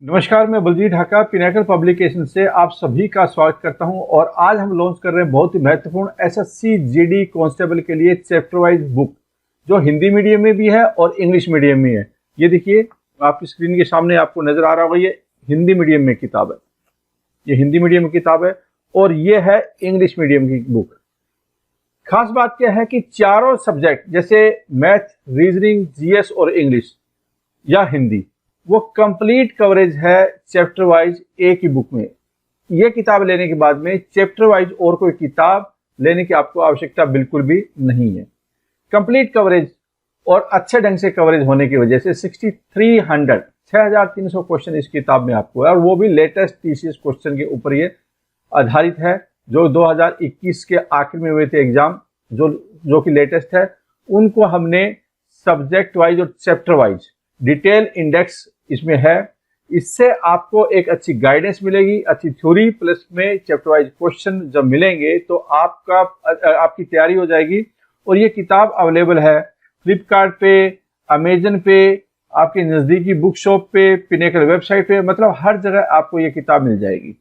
नमस्कार, मैं Baljeet Dhaka pinnacle publication से आप सभी का स्वागत करता हूं और आज हम लॉन्च कर रहे हैं बहुत ही महत्वपूर्ण एसएससी जीडी कांस्टेबल के लिए चैप्टर वाइज बुक जो हिंदी मीडियम में भी है और इंग्लिश मीडियम में है। ये देखिए आपकी स्क्रीन के सामने आपको नजर आ रहा होगा, ये हिंदी मीडियम में किताब है, ये हिंदी मीडियम की किताब है और ये है इंग्लिश मीडियम की बुक। खास बात क्या है कि चारों सब्जेक्ट जैसे मैथ, रीजनिंग, जीएस और इंग्लिश या हिंदी वो कंप्लीट कवरेज है चैप्टर वाइज एक ही बुक में। ये किताब लेने के बाद में चैप्टर वाइज और कोई किताब लेने की आपको आवश्यकता बिल्कुल भी नहीं है। कंप्लीट कवरेज और अच्छे ढंग से कवरेज होने की वजह से 6300 क्वेश्चन इस किताब में आपको है और वो भी लेटेस्ट टीसीएस क्वेश्चन के ऊपर ये आधारित है जो 2021 के आखिर में हुए थे एग्जाम, जो कि लेटेस्ट है। उनको हमने सब्जेक्ट वाइज और चैप्टर वाइज डिटेल इंडेक्स इसमें है। इससे आपको एक अच्छी गाइडेंस मिलेगी, अच्छी थ्योरी प्लस में चैप्टर वाइज क्वेश्चन जब मिलेंगे तो आपकी तैयारी हो जाएगी। और ये किताब अवेलेबल है फ्लिपकार्ट पे, अमेजन पे, आपके नज़दीकी बुक शॉप पे, पिनेकल वेबसाइट पे, मतलब हर जगह आपको ये किताब मिल जाएगी।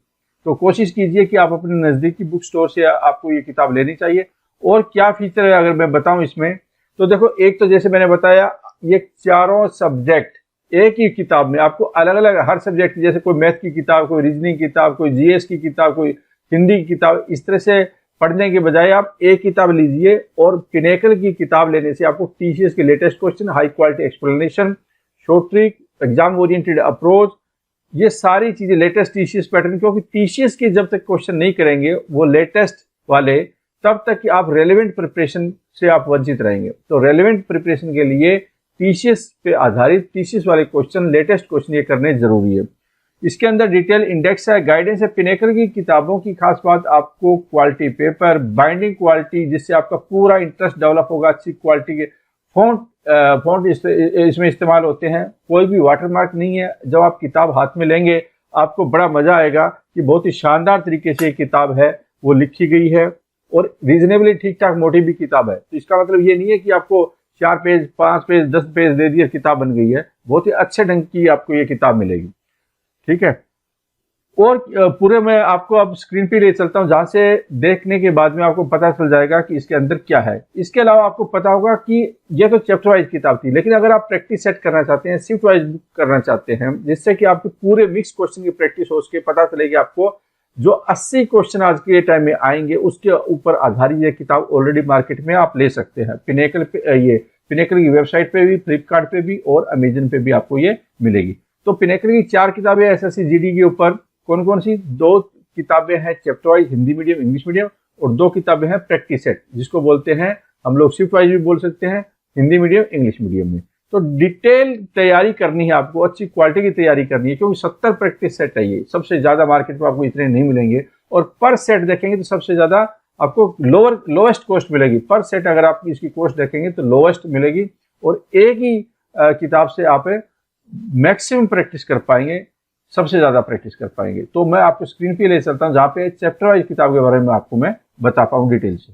तो कोशिश कीजिए कि आप अपने नज़दीकी बुक स्टोर से आपको ये किताब लेनी चाहिए। और क्या फीचर है अगर मैं बताऊं इसमें, तो देखो एक तो जैसे मैंने बताया ये चारों सब्जेक्ट एक ही किताब में आपको अलग अलग हर सब्जेक्ट, जैसे कोई मैथ की किताब, कोई रीजनिंग किताब, कोई जीएस की किताब, कोई हिंदी की किताब, इस तरह से पढ़ने के बजाय आप एक किताब लीजिए। और पिनेकल की किताब लेने से आपको टीसीएस के latest question, high quality explanation, short trick, exam oriented approach, ये सारी चीजें लेटेस्ट टीसीएस पैटर्न, क्योंकि टीसीएस के जब तक क्वेश्चन नहीं करेंगे वो लेटेस्ट वाले तब तक कि आप रेलेवेंट प्रिपरेशन से आप वंचित रहेंगे। तो रेलेवेंट प्रिपरेशन के लिए टीसीएस पे आधारित टीसीएस वाले क्वेश्चन, लेटेस्ट क्वेश्चन ये करने जरूरी है। इसके अंदर डिटेल इंडेक्स है, गाइडेंस है। पिनेकल की किताबों की खास बात आपको क्वालिटी पेपर, बाइंडिंग क्वालिटी, जिससे आपका पूरा इंटरेस्ट डेवलप होगा। अच्छी क्वालिटी के फॉन्ट इसमें इस्तेमाल होते हैं, कोई भी वाटरमार्क नहीं है। जब आप किताब हाथ में लेंगे आपको बड़ा मजा आएगा कि बहुत ही शानदार तरीके से किताब है वो लिखी गई है और रीजनेबली ठीक ठाक मोटी भी किताब है। तो इसका मतलब ये नहीं है कि आपको 4 पेज, 5 पेज, 10 पेज दे दिए किताब बन गई है। बहुत ही अच्छे ढंग की आपको ये किताब मिलेगी, ठीक है। और पूरे मैं आपको अब स्क्रीन पे ले चलता हूं, जहां से देखने के बाद में आपको पता चल जाएगा कि इसके अंदर क्या है। इसके अलावा आपको पता होगा कि ये तो चैप्टर वाइज किताब थी, लेकिन अगर आप प्रैक्टिस सेट करना चाहते हैं, शिफ्ट वाइज करना चाहते हैं, जिससे कि आपके पूरे मिक्स क्वेश्चन की प्रैक्टिस हो, उसके पता चलेगी आपको जो 80 क्वेश्चन आज के टाइम में आएंगे उसके ऊपर आधारित ये किताब ऑलरेडी मार्केट में आप ले सकते हैं। पिनेकल की वेबसाइट पे भी, फ्लिपकार्ट पे भी और अमेजन पे भी आपको ये मिलेगी। तो पिनेकल की 4 किताबें एसएससी जीडी के ऊपर, कौन कौन सी? 2 किताबें हैं chapter wise Hindi medium, English medium, और 2 किताबें हैं प्रैक्टिस सेट, जिसको बोलते हैं हम लोग शिफ्ट वाइज भी बोल सकते हैं, हिंदी मीडियम, इंग्लिश मीडियम में। तो डिटेल तैयारी करनी है आपको, अच्छी क्वालिटी की तैयारी करनी है, क्योंकि 70 प्रैक्टिस सेट है ये, सबसे ज्यादा मार्केट में आपको इतने नहीं मिलेंगे। और पर सेट देखेंगे तो सबसे ज्यादा आपको लोएस्ट कॉस्ट मिलेगी। पर सेट अगर आप इसकी कॉस्ट देखेंगे तो लोएस्ट मिलेगी और एक ही किताब से आप मैक्सिमम प्रैक्टिस कर पाएंगे, सबसे ज्यादा प्रैक्टिस कर पाएंगे। तो मैं आपको स्क्रीन पे ले चलता हूं जहां पे चैप्टर वाइज किताब के बारे में आपको मैं बता पाऊं डिटेल से।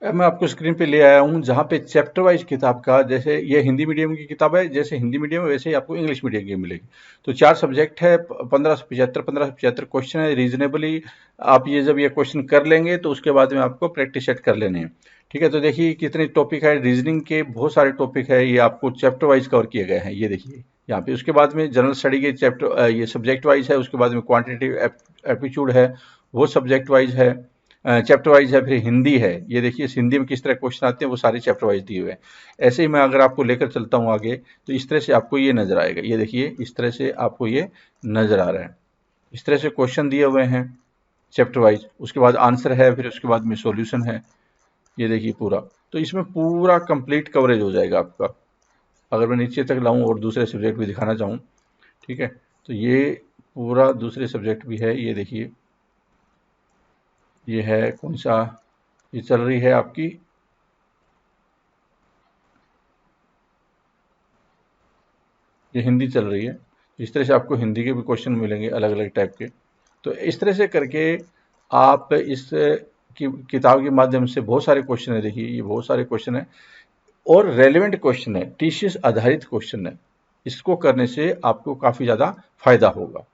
मैं आपको स्क्रीन पे ले आया हूँ जहाँ पे चैप्टर वाइज किताब का, जैसे ये हिंदी मीडियम की किताब है, जैसे हिंदी मीडियम है वैसे ही आपको इंग्लिश मीडियम की मिलेगी। तो 4 सब्जेक्ट है, 1575 क्वेश्चन है। रीजनेबली आप ये जब ये क्वेश्चन कर लेंगे तो उसके बाद में आपको प्रैक्टिस सेट कर लेने हैं, ठीक है। तो देखिए कितने टॉपिक है, रीजनिंग के बहुत सारे टॉपिक है, ये आपको चैप्टर वाइज कवर किए गए हैं। ये देखिए यहाँ पे, उसके बाद में जनरल स्टडी के चैप्टर ये सब्जेक्ट वाइज है, उसके बाद में क्वान्टिटेटिव एप्टीट्यूड है वो सब्जेक्ट वाइज है, चैप्टर वाइज है। फिर हिंदी है, ये देखिए हिंदी में किस तरह क्वेश्चन आते हैं वो सारे चैप्टर वाइज दिए हुए हैं। ऐसे ही मैं अगर आपको लेकर चलता हूँ आगे तो इस तरह से आपको ये नजर आएगा। ये देखिए इस तरह से आपको ये नजर आ रहा है, इस तरह से क्वेश्चन दिए हुए हैं चैप्टर वाइज, उसके बाद आंसर है, फिर उसके बाद में सॉल्यूशन है। ये देखिए पूरा, तो इसमें पूरा कंप्लीट कवरेज हो जाएगा आपका। अगर मैं नीचे तक लाऊं और दूसरे सब्जेक्ट भी दिखाना चाहूँ, ठीक है, तो ये पूरा दूसरे सब्जेक्ट भी है। ये देखिए ये है कौन सा, ये चल रही है आपकी ये हिंदी चल रही है। इस तरह से आपको हिंदी के भी क्वेश्चन मिलेंगे अलग अलग टाइप के। तो इस तरह से करके आप इस किताब के माध्यम से बहुत सारे क्वेश्चन है, देखिए ये बहुत सारे क्वेश्चन है और रेलेवेंट क्वेश्चन है, टीसीएस आधारित क्वेश्चन है। इसको करने से आपको काफ़ी ज़्यादा फायदा होगा।